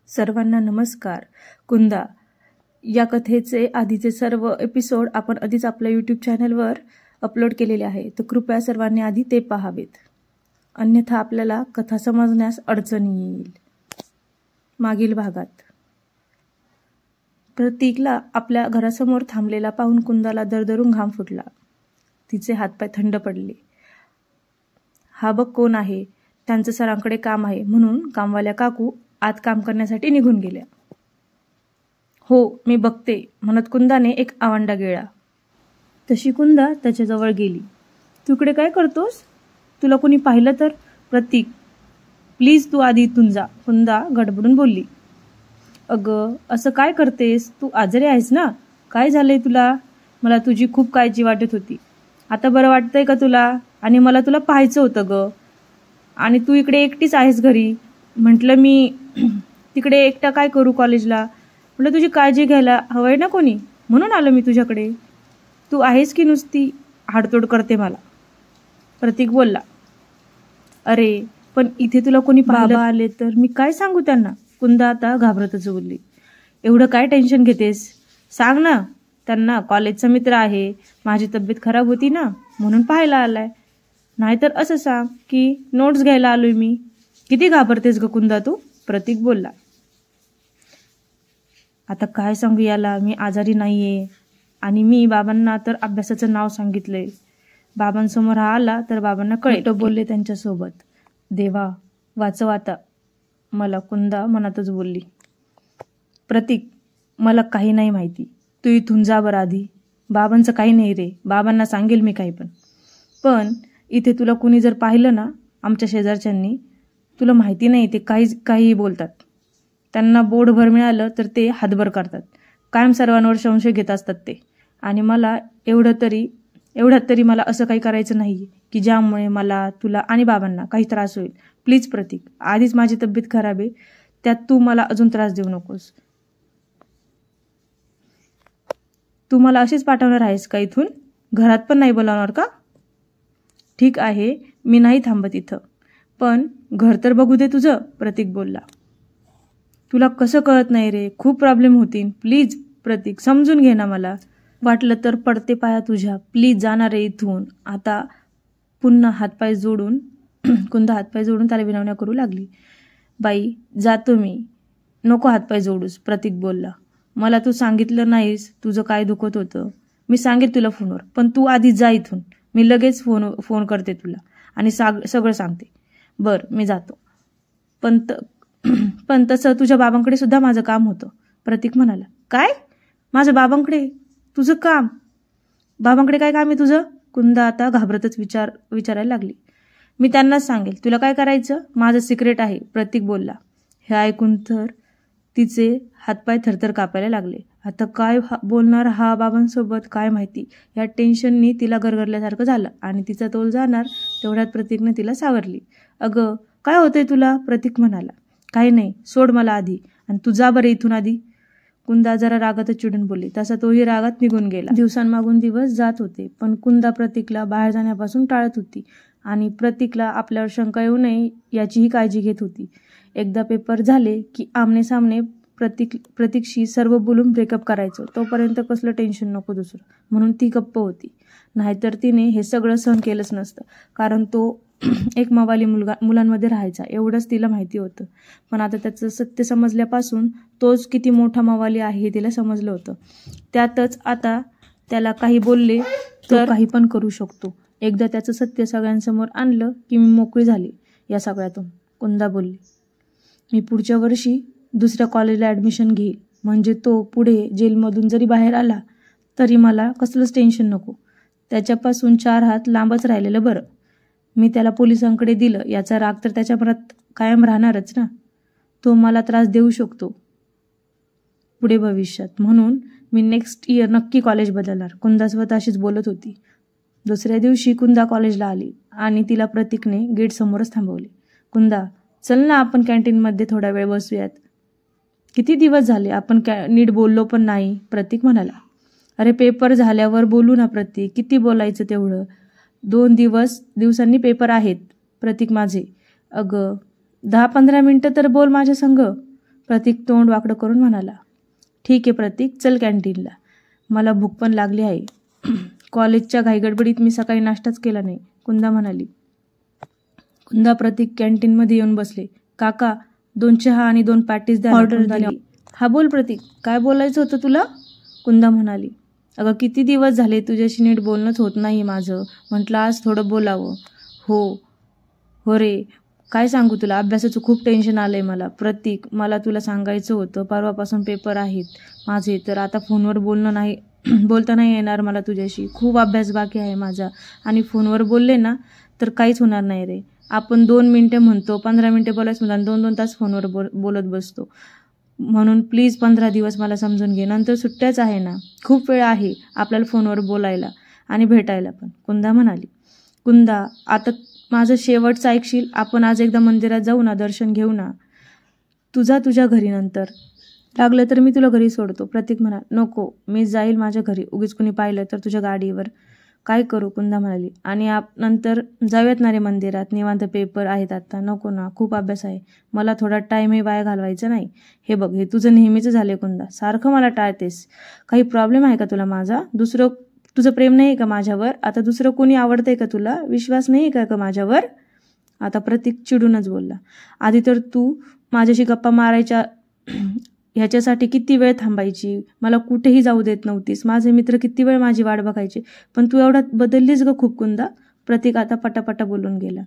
सर्वांना नमस्कार. कुंदा या कथेचे आधीचे सर्व एपिसोड आपण आधीच आपल्या यूट्यूब चॅनलवर अपलोड केलेले आहे, तर कृपया सर्वांनी आधी ते पाहावेत, अन्यथा आपल्याला कथा समजण्यास अडचणी येईल. मागील भागात प्रतीकला आपल्या घरासमोर थांबलेला पाहून कुंदाला दरदरून घाम फुटला. तिचे हातपाय थंड पडले. हा बघ कोण आहे. त्यांचं सरांकडे काम आहे म्हणून कामवाल्या काकू आत काम करण्यासाठी निघून गेल्या. हो मी बघते म्हणत कुंदाने एक आवंडा गिळला. तशी कुंदा त्याच्याजवळ गेली. तू इकडे काय करतोस? तुला कोणी पाहिलं तर? प्रतीक प्लीज तू आधी इथून जा, कुंदा गडबडून बोलली. अगं असं काय करतेस? तू आजारी आहेस ना? काय झालंय तुला? मला तुझी खूप काळजी वाटत होती. आता बरं वाटतंय का तुला? आणि मला तुला पाहायचं होतं ग. आणि तू इकडे एकटीच आहेस घरी. म्हटलं मी तिकडे एकटा काय करू कॉलेजला. म्हटलं तुझी काळजी घ्यायला हवंय ना कोणी, म्हणून आलो मी तुझ्याकडे. तू आहेस की नुसती हाडतोड करते मला? प्रतीक बोलला. अरे पण इथे तुला कोणी बाबा आले तर मी काय सांगू त्यांना? कुंदा आता घाबरतच बोलली. एवढं काय टेन्शन घेतेस? सांग ना त्यांना कॉलेजचा मित्र आहे, माझी तब्येत खराब होती ना म्हणून पाहायला आलाय. नाहीतर असं सांग की नोट्स घ्यायला आलोय मी. किती घाबरतेस ग कुंदा तू? प्रतीक बोलला. आता काय सांगू याला, मी आजारी नाहीये आणि मी बाबांना तर अभ्यासाचं नाव सांगितलंय. बाबांसमोर हा आला तर बाबांना कळेल. बोलले त्यांच्यासोबत. देवा वाचव आता मला, कुंदा मनातच बोलली. प्रतीक मला काही नाही माहिती, तू इथून जा बरं आधी. बाबांचं काही नाही रे, बाबांना सांगेल मी काही पण इथे तुला कुणी जर पाहिलं ना आमच्या शेजारच्यांनी, तुला माहिती नाही ते काही बोलतात. त्यांना बोटभर मिळालं तर ते हातभर करतात. कायम सर्वांवर संशय घेत असतात ते. आणि मला एवढ्यात तरी मला असं काही करायचं नाही की ज्यामुळे मला, तुला आणि बाबांना काही त्रास होईल. प्लीज प्रतीक, आधीच माझी तब्येत खराब आहे, त्यात तू मला अजून त्रास देऊ नकोस. तू मला अशीच पाठवणार आहेस का इथून? घरात पण नाही बोलावणार का? ठीक आहे मी नाही थांबत इथं, पण घर तर बघू दे तुझं. प्रतीक बोलला. तुला कसं कळत नाही रे, खूप प्रॉब्लेम होतील. प्लीज प्रतीक समजून घे ना मला. वाटलं तर पडते पाया तुझ्या, प्लीज जाणार रे इथून. आता पुन्हा हातपाय जोडून कुंदा हातपाय जोडून त्याला विनवण्या करू लागली. बाई जातो मी, नको हातपाय जोडूस. प्रतीक बोलला. मला तू सांगितलं नाहीस तुझं काय दुखत होतं. मी सांगेल तुला फोनवर, पण तू आधी जा इथून. मी लगेच फोन करते तुला आणि सगळं सांगते. बरं मी जातो. पण तसं तुझ्या बाबांकडे सुद्धा माझं काम होतं. प्रतीक म्हणाला. काय? माझ्या बाबांकडे तुझं काम? बाबांकडे काय काम आहे तुझं? कुंदा आता घाबरतच विचारायला लागली. मी त्यांनाच सांगेल, तुला काय करायचं? माझं सिक्रेट आहे. प्रतीक बोलला. हे ऐकून तर तिचे हातपाय थरथर कापायला लागले. आता काय बोलणार हा बाबांसोबत काय माहिती. या टेन्शननी तिला गरगरल्यासारखं झालं आणि तिचा तोल जाणार तेवढ्यात प्रतीकने तिला सावरली. अगं काय होतंय तुला? प्रतीक म्हणाला. काही नाही, सोड मला आधी आणि तू जा बरं इथून आधी. कुंदा जरा रागातच चिडून बोलली. तसा तोही रागात निघून गेला. दिवसांमागून दिवस जात होते, पण कुंदा प्रतीकला बाहेर जाण्यापासून टाळत होती आणि प्रतीकला आपल्यावर शंका येऊ नये याचीही काळजी घेत होती. एकदा पेपर झाले की आमने सामने प्रतीकशी सर्व बोलून ब्रेकअप करायचं, तोपर्यंत कसलं टेन्शन नको दुसरं, म्हणून ती गप्प होती. नाहीतर तिने हे सगळं सहन केलंच नसतं, कारण तो एक मवाली मुलांमध्ये राहायचा एवढंच तिला माहिती होतं. पण आता त्याचं सत्य समजल्यापासून तोच किती मोठा मवाली आहे हे तिला समजलं होतं. त्यातच आता त्याला काही बोलले तर काही पण करू शकतो. एकदा त्याचं सत्य सगळ्यांसमोर आणलं की मी मोकळी झाली या सगळ्यातून. कुंदा बोलली. मी पुढच्या वर्षी दुसऱ्या कॉलेजला ॲडमिशन घेईल, म्हणजे तो पुढे जेलमधून जरी बाहेर आला तरी मला कसलंच टेन्शन नको. त्याच्यापासून 4 हात लांबच राहिलेलं बरं. मी त्याला पोलिसांकडे दिलं याचा राग तर त्याच्या मनात कायम राहणारच ना. तो मला त्रास देऊ शकतो पुढे भविष्यात, म्हणून मी नेक्स्ट इयर नक्की कॉलेज बदलणार. कुंदा स्वतःशीच बोलत होती. दुसऱ्या दिवशी कुंदा कॉलेजला आली आणि तिला प्रतीकने गेट समोरच थांबवले. कुंदा चल ना आपण कॅन्टीनमध्ये थोडा वेळ बसूयात. किती दिवस झाले आपण नीट बोललो पण नाही. प्रतीक म्हणाला. अरे पेपर झाल्यावर बोलू ना प्रतीक, किती बोलायचं तेवढं. 2 दिवसांनी पेपर आहेत प्रतीक माझे. अगं 10-15 मिनिटं तर बोल माझ्या संग. प्रतीक तोंड वाकडं करून म्हणाला. ठीक आहे प्रतीक, चल कॅन्टीनला, मला भूक पण लागली आहे. कॉलेजच्या घाईगडबडीत मी सकाळी नाश्ताच केला नाही, कुंदा म्हणाली. कुंदा प्रतीक कॅन्टीनमध्ये येऊन बसले. काका, 2 चहा आणि 2 पॅटीस द्या, ऑर्डर दिली. हा बोल प्रतीक, काय बोलायचं होतं तुला? कुंदा म्हणाली. अगं किती दिवस झाले तुझ्याशी नीट बोलणंच होत नाही माझं, म्हटलं आज थोडं बोलावं. हो रे, काय सांगू तुला, अभ्यासाचं खूप टेन्शन आलंय मला. प्रतीक, मला तुला सांगायचं होतं, परवापासून पेपर आहेत माझे, तर आता फोनवर बोलता नाही येणार मला तुझ्याशी. खूप अभ्यास बाकी आहे माझा, आणि फोनवर बोलले ना तर काहीच होणार नाही रे. आपण 2 मिनटं म्हणतो, 15 मिनटं बोलायचं म्हणतो, 2-2 तास फोनवर बोलत बसतो. म्हणून प्लीज 15 दिवस मला समजून घे, नंतर सुट्ट्याच आहे ना, खूप वेळ आहे आपल्याला फोनवर बोलायला आणि भेटायला पण, कुंदा म्हणाली. कुंदा, आता माझं शेवटचं ऐकशील, आपण आज एकदा मंदिरात जाऊ ना, दर्शन घेऊ ना. तुझ्या घरी, नंतर लागलं तर मी तुला घरी सोडतो. प्रतीक म्हणाला. नको, मी जाईल माझ्या घरी, उगीच कुणी पाहिलं तर तुझ्या गाडीवर. काय करू, कुंदा म्हणाली. आणि नंतर जाऊयात ना रे मंदिरात, निवांत, पेपर आहेत आता. नको ना, खूप अभ्यास आहे मला, थोडा टाईमही वाया घालवायचा नाही. हे बघ, हे तुझं नेहमीचं झाले कुंदा, सारखं मला टाळतेस. काही प्रॉब्लेम आहे का तुला माझा? तुझं प्रेम नाही आहे का माझ्यावर? आता दुसरं कोणी आवडतंय का तुला? विश्वास नाही आहे का माझ्यावर? आता प्रतीक चिडूनच बोलला. आधी तर तू माझ्याशी गप्पा मारायच्या ह्याच्यासाठी किती वेळ थांबायची, मला कुठेही जाऊ देत नव्हतीस, माझे मित्र किती वेळ माझी वाट बघायचे, पण तू एवढा बदललीस ग खूप कुंदा. प्रतीक आता पटापटा बोलून गेला.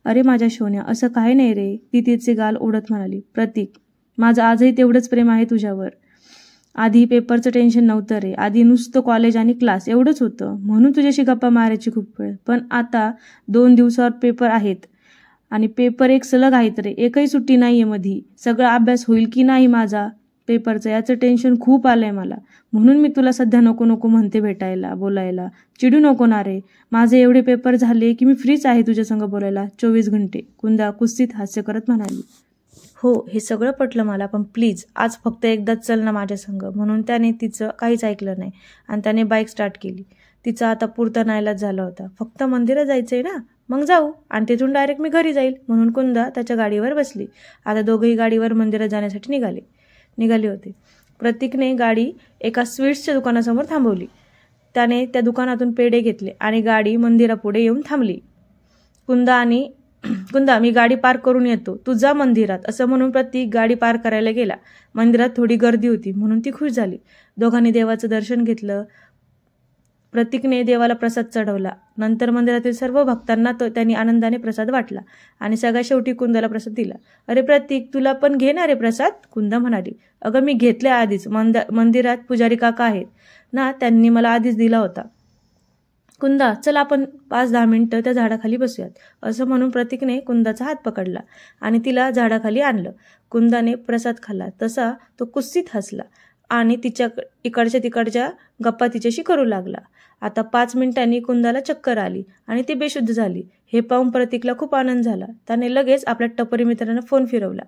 अरे माझ्या सोन्या, असं काय नाही रे, ती तिचे गाल ओढत म्हणाली. प्रतीक, माझं आजही तेवढंच प्रेम आहे तुझ्यावर. आधी पेपरचं टेन्शन नव्हतं रे, आधी नुसतं कॉलेज आणि क्लास एवढंच होतं, म्हणून तुझ्याशी गप्पा मारायची खूप वेळ. पण आता 2 दिवसावर पेपर आहेत, आणि पेपर एक सलग आहेत रे, एकही सुट्टी नाही आहे मधी. सगळा अभ्यास होईल की नाही माझा पेपरचं, याचं टेन्शन खूप आलंय मला, म्हणून मी तुला सध्या नको म्हणते भेटायला, बोलायला. चिडू नको ना रे, माझे एवढे पेपर झाले की मी फ्रीच आहे तुझ्या संग बोलायला 24 घंटे, कुंदा कुस्तीत हास्य करत म्हणाली. हो, हे सगळं पटलं मला, पण प्लीज आज फक्त एकदाच चल ना माझ्या संग. म्हणून त्याने तिचं काहीच ऐकलं नाही आणि त्याने बाईक स्टार्ट केली. तिचा आता पुरता नाईलाज झाला होता. फक्त मंदिरात जायचंय ना, मग जाऊ, आणि तिथून डायरेक्ट मी घरी जाईल, म्हणून कुंदा त्याच्या गाडीवर बसली. आता दोघंही गाडीवर मंदिरात जाण्यासाठी निघाले होते. प्रतीकने गाडी एका स्वीट्सच्या दुकानासमोर थांबवली. त्याने त्या दुकानातून पेढे घेतले आणि गाडी मंदिरापुढे येऊन थांबली. कुंदा, मी गाडी पार्क करून येतो, तू जा मंदिरात, असं म्हणून प्रतीक गाडी पार्क करायला गेला. मंदिरात थोडी गर्दी होती म्हणून ती खुश झाली. दोघांनी देवाचं दर्शन घेतलं. प्रतीकने देवाला प्रसाद चढवला. नंतर मंदिरातील सर्व भक्तांना त्यांनी आनंदाने प्रसाद वाटला आणि सगळ्यात शेवटी कुंदाला प्रसाद दिला. अरे प्रतीक, तुला पण घे ना रे प्रसाद, कुंदा म्हणाली. अगं मी घेतल्या आधीच, मंदिरात पुजारी काका आहेत ना, त्यांनी मला आधीच दिला होता. कुंदा, चल आपण 5-10 मिनिटं त्या झाडाखाली बसूयात, असं म्हणून प्रतीकने कुंदाचा हात पकडला आणि तिला झाडाखाली आणलं. कुंदाने प्रसाद खाल्ला तसा तो कुस्सीत हसला आणि तिच्या इकडच्या तिकडच्या गप्पा तिच्याशी करू लागला. आता 5 मिनिटांनी कुंदाला चक्कर आली आणि ती बेशुद्ध झाली. हे पाहून प्रतीकला खूप आनंद झाला. त्याने लगेच आपल्या टपरी मित्रांना फोन फिरवला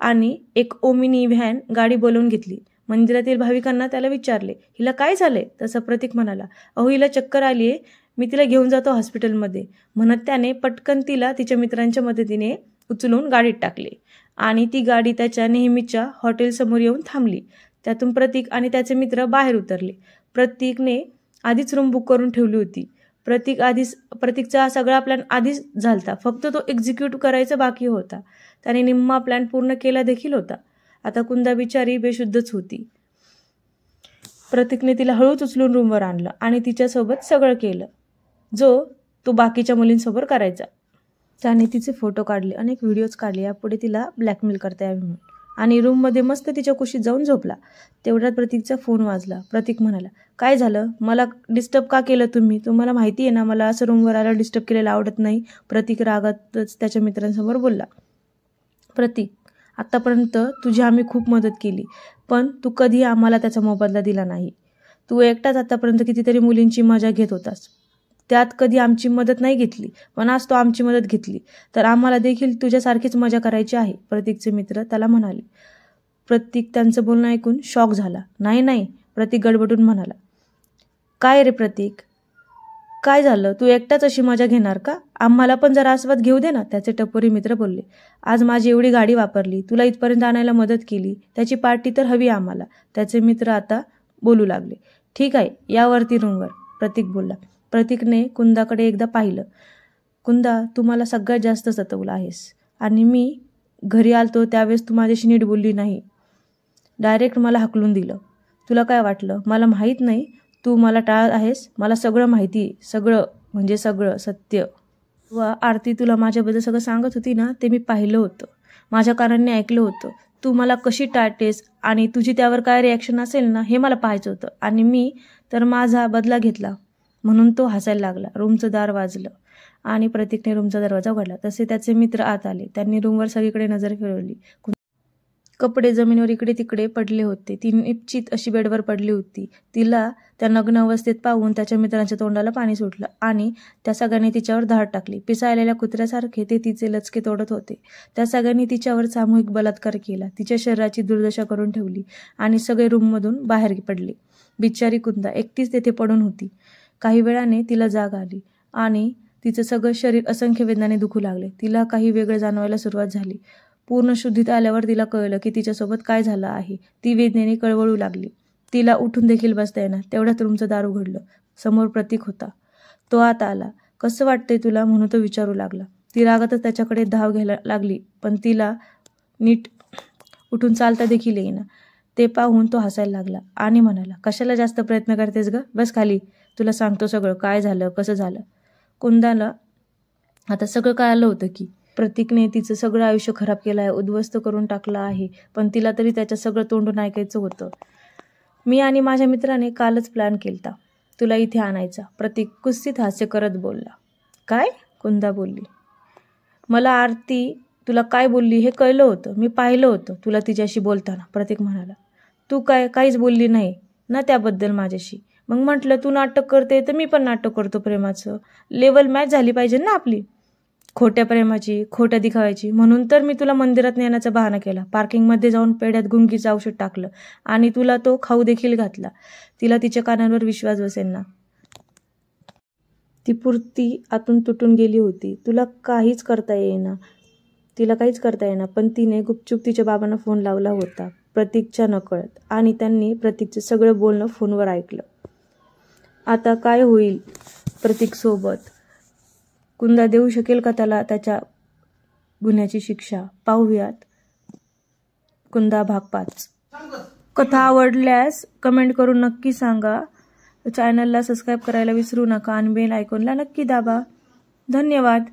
आणि एक ओमिनी व्हॅन गाडी बोलवून घेतली. मंदिरातील भाविकांना त्याला विचारले, हिला काय झालंय? तसं प्रतीक म्हणाला, अहो हिला चक्कर आलीये, मी तिला घेऊन जातो हॉस्पिटलमध्ये, म्हणत त्याने पटकन तिला तिच्या मित्रांच्या मदतीने उचलून गाडीत टाकले आणि ती गाडी त्याच्या नेहमीच्या हॉटेलसमोर येऊन थांबली. त्यातून प्रतीक आणि त्याचे मित्र बाहेर उतरले. प्रतीकने आधीच रूम बुक करून ठेवली होती. प्रतीकचा सगळा प्लॅन आधीच झालता, फक्त तो एक्झिक्यूट करायचा बाकी होता. त्याने निम्मा प्लॅन पूर्ण केला देखील होता. आता कुंदा बिचारी बेशुद्धच होती. प्रतीकने तिला हळूच उचलून रूमवर आणलं आणि तिच्यासोबत सगळं केलं जो तो बाकीच्या मुलींसोबत करायचा. त्याने तिचे फोटो काढले, अनेक व्हिडिओज काढले, यापुढे तिला ब्लॅकमेल करता यावे म्हणून, आणि रूममध्ये मस्त तिच्या कुशीत जाऊन झोपला. तेवढ्यात प्रतीकचा फोन वाजला. प्रतीक म्हणाला, काय झालं? मला डिस्टर्ब का केलं तुम्ही? तुम्हाला माहिती आहे ना मला असं रूमवर आला डिस्टर्ब केलेलं आवडत नाही. प्रतीक रागातच त्याच्या मित्रांसमोर बोलला. प्रतीक, आत्तापर्यंत तुझी आम्ही खूप मदत केली, पण तू कधी आम्हाला त्याचा मोबदला दिला नाही. तू एकटाच आत्तापर्यंत कितीतरी मुलींची मजा घेत होतास, त्यात कधी आमची मदत नाही घेतली, पण आज तो आमची मदत घेतली तर आम्हाला देखील तुझ्यासारखीच मजा करायची आहे, प्रतीकचे मित्र त्याला म्हणाले. प्रतीक त्यांचं बोलणं ऐकून शॉक झाला. नाही, प्रतीक गडबडून म्हणाला. काय रे प्रतीक, काय झालं, तू एकटाच अशी मजा घेणार का? आम्हाला पण जरा आस्वाद घेऊ दे ना, त्याचे टपोरी मित्र बोलले. आज माझी एवढी गाडी वापरली, तुला इथपर्यंत आणायला मदत केली, त्याची पार्टी तर हवी आम्हाला. त्याचे मित्र आता बोलू लागले. ठीक आहे, यावरती रूमवर, प्रतीक बोलला. प्रतीकने कुंदाकडे एकदा पाहिलं. कुंदा, तू मला सगळ्यात जास्त सतवलं आहेस आणि मी घरी आलतो त्यावेळेस तू माझ्याशी नीट बोलली नाही. डायरेक्ट मला हाकलून दिलं. तुला काय वाटलं मला माहीत नाही तू मला टाळत आहेस? मला सगळं माहिती आहे, सगळं म्हणजे सगळं सत्य. व आरती तुला माझ्याबद्दल सगळं सांगत होती ना, ते मी पाहिलं होतं, माझ्या कानांनी ऐकलं होतं. तू मला कशी टाळतेस आणि तुझी त्यावर काय रिॲक्शन असेल ना, हे मला पाहायचं होतं आणि मी तर माझा बदला घेतला. म्हणून तो हसायला लागला. रूमचं दार वाजलं आणि प्रतीकने रूमचा दरवाजा उघडला. तसे त्याचे मित्र आत आले. त्यांनी रूमवर सगळीकडे नजर फिरवली. कपडे जमिनीवर इकडे तिकडे पडले होते. ती निश्चित अशी बेडवर पडली होती. तिला त्या नग्न अवस्थेत पाहून त्याच्या मित्रांच्या तोंडाला पाणी सुटलं आणि त्या सगळ्यांनी तिच्यावर धाड टाकली. पिसाळलेल्या कुत्र्यासारखे ते तिचे लचके तोडत होते. त्या सगळ्यांनी तिच्यावर सामूहिक बलात्कार केला, तिच्या शरीराची दुर्दशा करून ठेवली आणि सगळे रूममधून बाहेर पडले. बिचारी कुंदा एकटीच तेथे पडून होती. काही वेळाने तिला जाग आली आणि तिचं सगळं शरीर असंख्य वेदनाने दुखू लागले. तिला काही वेगळं जाणवायला सुरुवात झाली. पूर्ण शुद्धीत आल्यावर तिला कळलं की तिच्यासोबत काय झालं आहे. ती वेदनेने कळवळू लागली. तिला उठून देखील बसता येणार. तेवढ्यात रूमचं दार उघडलं. समोर प्रतीक होता. तो आत आला. कसं वाटतंय तुला म्हणून तो विचारू लागला. ती रागातच त्याच्याकडे धाव घ्यायला लागली, पण तिला नीट उठून चालता देखील येईना. ते पाहून तो हसायला लागला आणि म्हणाला, कशाला जास्त प्रयत्न करतेस ग, बस खाली, तुला सांगतो सगळं काय झालं कसं झालं. कुंदाला आता सगळं कळालं होतं की प्रतीकने तिचं सगळं आयुष्य खराब केलं आहे, उद्ध्वस्त करून टाकलं आहे, पण तिला तरी त्याचं सगळं तोंडून ऐकायचं होतं. मी आणि माझ्या मित्राने कालच प्लॅन केलता तुला इथे आणायचा, प्रतीक कुस्सीत हास्य करत बोलला. काय? कुंदा बोलली. मला आरती तुला काय बोलली हे कळलं होतं, मी पाहिलं होतं तुला तिच्याशी बोलताना, प्रतीक म्हणाला. तू काहीच बोलली नाही ना त्याबद्दल माझ्याशी. मग म्हटलं तू नाटक करते तर मी पण नाटक करतो प्रेमाचं, लेवल मॅच झाली पाहिजे ना आपली, खोट्या प्रेमाची, खोट्या दिखाव्याची. म्हणून तर मी तुला मंदिरात नेण्याचा बहाणा केला, पार्किंगमध्ये जाऊन पेढ्यात गुंगीचं औषध टाकलं आणि तुला तो खाऊ देखील घातला. तिला तिच्या कानांवर विश्वास बसेल ना. ती पुरती आतून तुटून गेली होती. तिला काहीच करता येईना, पण तिने गुपचूप तिच्या बाबांना फोन लावला होता प्रतीकच्या नकळत, आणि त्यांनी प्रतीकचं सगळं बोलणं फोनवर ऐकलं. आता काय होईल प्रतीक सोबत? कुंदा देऊ शकेल का त्याला त्याच्या गुन्ह्याची शिक्षा? पाहूयात कुंदा भाग 5. कथा आवडल्यास कमेंट करून नक्की सांगा. चॅनलला सबस्क्राईब करायला विसरू नका आणि बेल आयकॉनला नक्की दाबा. धन्यवाद.